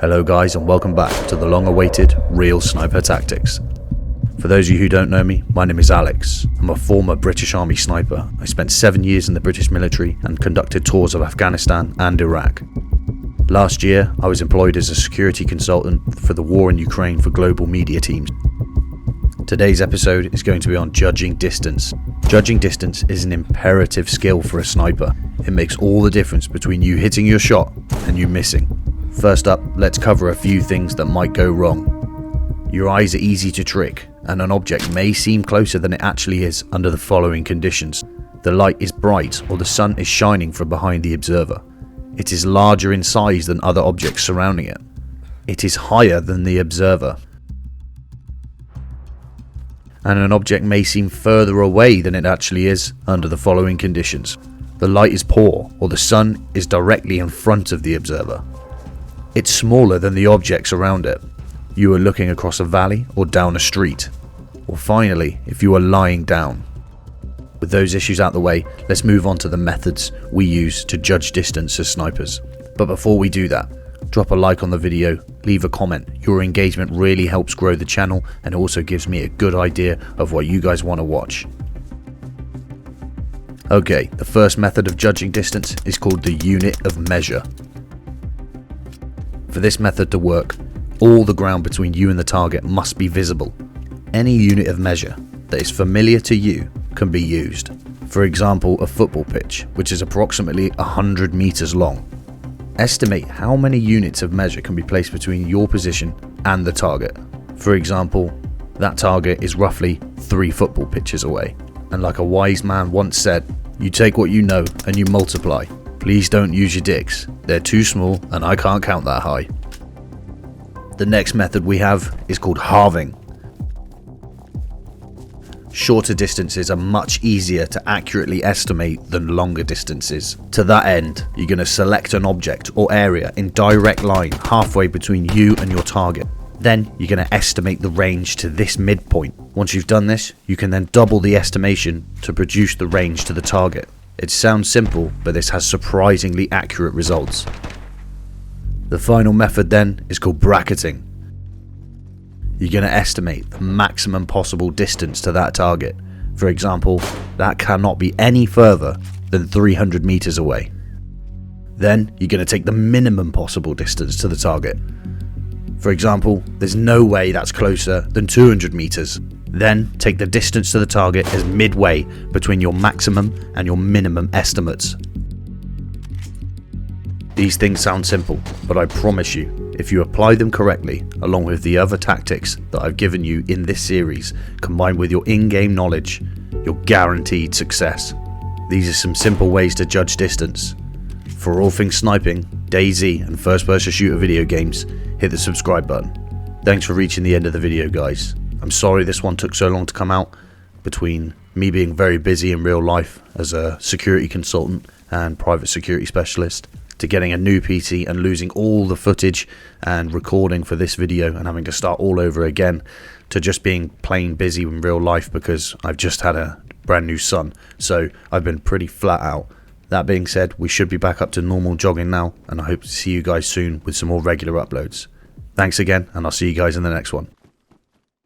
Hello guys, and welcome back to the long-awaited Real Sniper Tactics. For those of you who don't know me, my name is Alex. I'm a former British Army sniper. I spent 7 years in the British military and conducted tours of Afghanistan and Iraq. Last year, I was employed as a security consultant for the war in Ukraine for global media teams. Today's episode is going to be on judging distance. Judging distance is an imperative skill for a sniper. It makes all the difference between you hitting your shot and you missing. First up, let's cover a few things that might go wrong. Your eyes are easy to trick, and an object may seem closer than it actually is under the following conditions. The light is bright or the sun is shining from behind the observer. It is larger in size than other objects surrounding it. It is higher than the observer. And an object may seem further away than it actually is under the following conditions. The light is poor or the sun is directly in front of the observer. It's smaller than the objects around it. You are looking across a valley or down a street. Or finally, if you are lying down. With those issues out the way, let's move on to the methods we use to judge distance as snipers. But before we do that, drop a like on the video, leave a comment. Your engagement really helps grow the channel and also gives me a good idea of what you guys want to watch. Okay, the first method of judging distance is called the unit of measure. For this method to work, all the ground between you and the target must be visible. Any unit of measure that is familiar to you can be used. For example, a football pitch, which is approximately 100 meters long. Estimate how many units of measure can be placed between your position and the target. For example, that target is roughly 3 football pitches away. And like a wise man once said, you take what you know and you multiply. Please don't use your dicks. They're too small and I can't count that high. The next method we have is called halving. Shorter distances are much easier to accurately estimate than longer distances. To that end, you're going to select an object or area in direct line halfway between you and your target. Then you're going to estimate the range to this midpoint. Once you've done this, you can then double the estimation to produce the range to the target. It sounds simple, but this has surprisingly accurate results. The final method then is called bracketing. You're going to estimate the maximum possible distance to that target. For example, that cannot be any further than 300 meters away. Then you're going to take the minimum possible distance to the target. For example, there's no way that's closer than 200 meters. Then take the distance to the target as midway between your maximum and your minimum estimates. These things sound simple, but I promise you, if you apply them correctly, along with the other tactics that I've given you in this series, combined with your in-game knowledge, you're guaranteed success. These are some simple ways to judge distance. For all things sniping, DayZ and first-person shooter video games, hit the subscribe button. Thanks for reaching the end of the video, guys. I'm sorry this one took so long to come out, between me being very busy in real life as a security consultant and private security specialist, to getting a new PC and losing all the footage and recording for this video and having to start all over again, to just being plain busy in real life because I've just had a brand new son. So I've been pretty flat out. That being said, we should be back up to normal jogging now, and I hope to see you guys soon with some more regular uploads. Thanks again, and I'll see you guys in the next one.